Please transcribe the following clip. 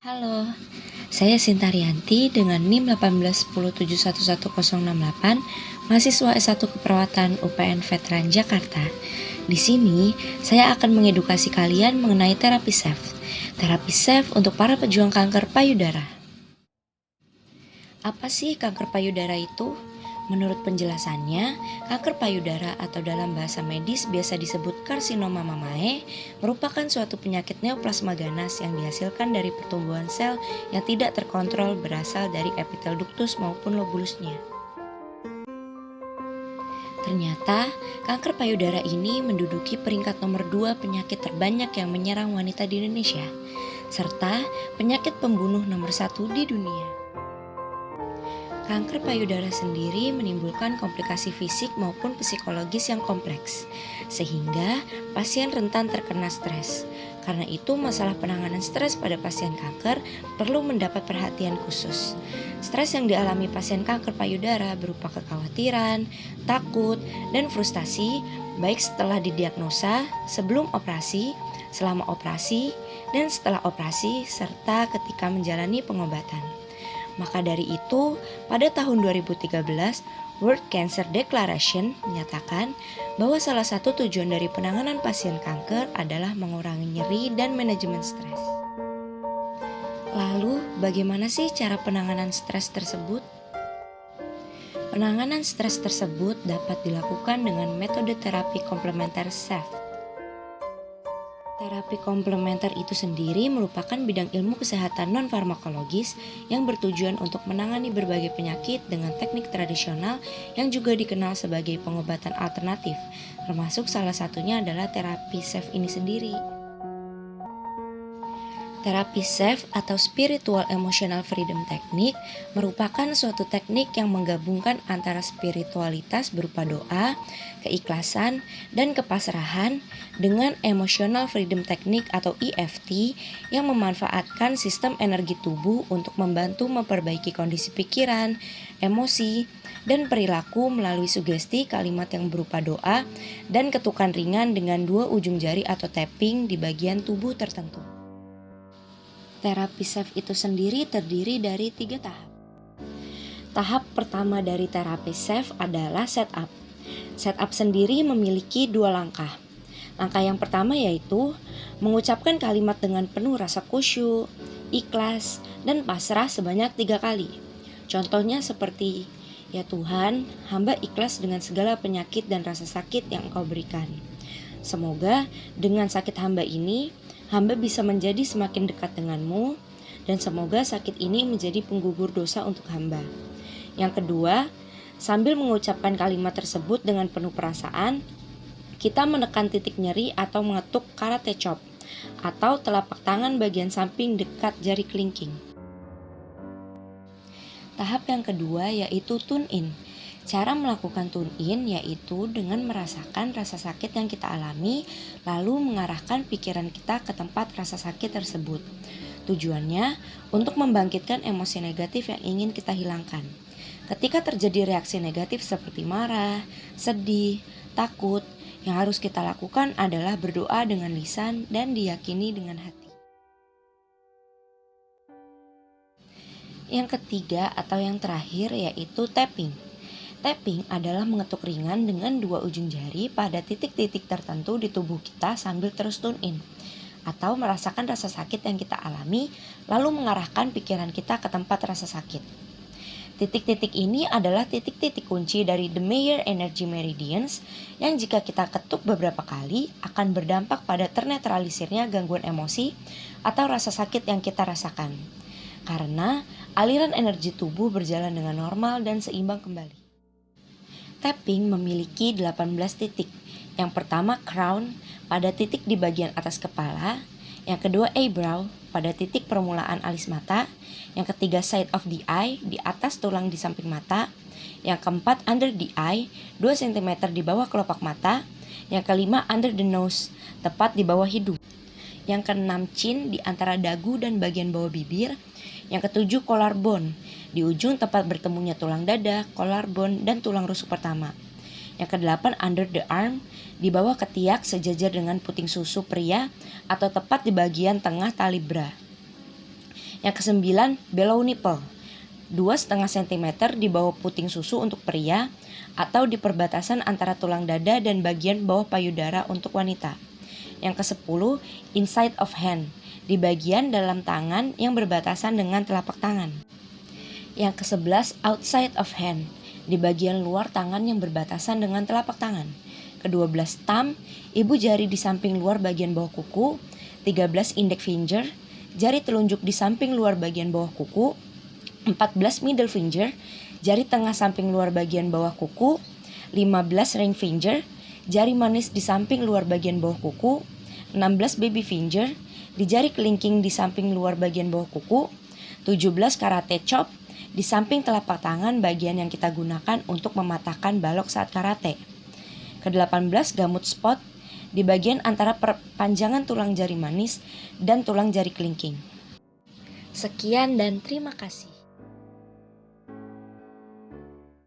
Halo, saya Sinta Rianti dengan NIM 1810711068, mahasiswa S1 Keperawatan UPN Veteran Jakarta. Di sini, saya akan mengedukasi kalian mengenai terapi SAFE. Terapi SAFE untuk para pejuang kanker payudara. Apa sih kanker payudara itu? Menurut penjelasannya, kanker payudara atau dalam bahasa medis biasa disebut karsinoma mamae merupakan suatu penyakit neoplasma ganas yang dihasilkan dari pertumbuhan sel yang tidak terkontrol berasal dari epitel ductus maupun lobulusnya. Ternyata, kanker payudara ini menduduki peringkat nomor 2 penyakit terbanyak yang menyerang wanita di Indonesia, serta penyakit pembunuh nomor 1 di dunia. Kanker payudara sendiri menimbulkan komplikasi fisik maupun psikologis yang kompleks, sehingga pasien rentan terkena stres. Karena itu, masalah penanganan stres pada pasien kanker perlu mendapat perhatian khusus. Stres yang dialami pasien kanker payudara berupa kekhawatiran, takut, dan frustasi, baik setelah didiagnosa, sebelum operasi, selama operasi, dan setelah operasi, serta ketika menjalani pengobatan. Maka dari itu, pada tahun 2013, World Cancer Declaration menyatakan bahwa salah satu tujuan dari penanganan pasien kanker adalah mengurangi nyeri dan manajemen stres. Lalu, bagaimana sih cara penanganan stres tersebut? Penanganan stres tersebut dapat dilakukan dengan metode terapi komplementer SAFE. Terapi komplementer itu sendiri merupakan bidang ilmu kesehatan non-farmakologis yang bertujuan untuk menangani berbagai penyakit dengan teknik tradisional yang juga dikenal sebagai pengobatan alternatif, termasuk salah satunya adalah terapi SAFE ini sendiri. Terapi SAFE atau Spiritual Emotional Freedom Technique merupakan suatu teknik yang menggabungkan antara spiritualitas berupa doa, keikhlasan, dan kepasrahan dengan Emotional Freedom Technique atau EFT yang memanfaatkan sistem energi tubuh untuk membantu memperbaiki kondisi pikiran, emosi, dan perilaku melalui sugesti kalimat yang berupa doa dan ketukan ringan dengan dua ujung jari atau tapping di bagian tubuh tertentu. Terapi SAFE itu sendiri terdiri dari 3 tahap. Tahap pertama dari terapi SAFE adalah setup. Setup sendiri memiliki 2 langkah. Langkah yang pertama yaitu mengucapkan kalimat dengan penuh rasa khusyuk, ikhlas, dan pasrah sebanyak 3 kali. Contohnya seperti, "Ya Tuhan, hamba ikhlas dengan segala penyakit dan rasa sakit yang Engkau berikan. Semoga dengan sakit hamba ini, hamba bisa menjadi semakin dekat denganmu, dan semoga sakit ini menjadi penggugur dosa untuk hamba." Yang kedua, sambil mengucapkan kalimat tersebut dengan penuh perasaan, kita menekan titik nyeri atau mengetuk karate chop, atau telapak tangan bagian samping dekat jari kelingking. Tahap yang kedua yaitu tune in. Cara melakukan tune in yaitu dengan merasakan rasa sakit yang kita alami, lalu mengarahkan pikiran kita ke tempat rasa sakit tersebut. Tujuannya untuk membangkitkan emosi negatif yang ingin kita hilangkan. Ketika terjadi reaksi negatif seperti marah, sedih, takut, yang harus kita lakukan adalah berdoa dengan lisan dan diyakini dengan hati. Yang ketiga atau yang terakhir yaitu tapping. Tapping adalah mengetuk ringan dengan dua ujung jari pada titik-titik tertentu di tubuh kita sambil terus tune in, atau merasakan rasa sakit yang kita alami, lalu mengarahkan pikiran kita ke tempat rasa sakit. Titik-titik ini adalah titik-titik kunci dari The Meyer Energy Meridians yang jika kita ketuk beberapa kali akan berdampak pada ternetralisirnya gangguan emosi atau rasa sakit yang kita rasakan. Karena aliran energi tubuh berjalan dengan normal dan seimbang kembali. Tapping memiliki 18 titik. Yang pertama crown pada titik di bagian atas kepala, yang kedua eyebrow pada titik permulaan alis mata, yang ketiga side of the eye di atas tulang di samping mata, yang keempat under the eye 2 cm di bawah kelopak mata, yang kelima under the nose tepat di bawah hidung, yang keenam chin di antara dagu dan bagian bawah bibir, yang ketujuh collarbone di ujung tempat bertemunya tulang dada, collarbone, dan tulang rusuk pertama. Yang kedelapan under the arm di bawah ketiak sejajar dengan puting susu pria atau tepat di bagian tengah tali bra. Yang kesembilan, below nipple, 2,5 cm di bawah puting susu untuk pria atau di perbatasan antara tulang dada dan bagian bawah payudara untuk wanita. Yang ke-10, inside of hand, di bagian dalam tangan yang berbatasan dengan telapak tangan. Yang ke-11, outside of hand, di bagian luar tangan yang berbatasan dengan telapak tangan. Ke-12, thumb, ibu jari di samping luar bagian bawah kuku. 13, index finger, jari telunjuk di samping luar bagian bawah kuku. 14, middle finger, jari tengah samping luar bagian bawah kuku. 15, ring finger, jari manis di samping luar bagian bawah kuku. 16, baby finger, di jari kelingking di samping luar bagian bawah kuku. 17, karate chop, di samping telapak tangan bagian yang kita gunakan untuk mematahkan balok saat karate. Ke-18, gamut spot, di bagian antara perpanjangan tulang jari manis dan tulang jari kelingking. Sekian dan terima kasih.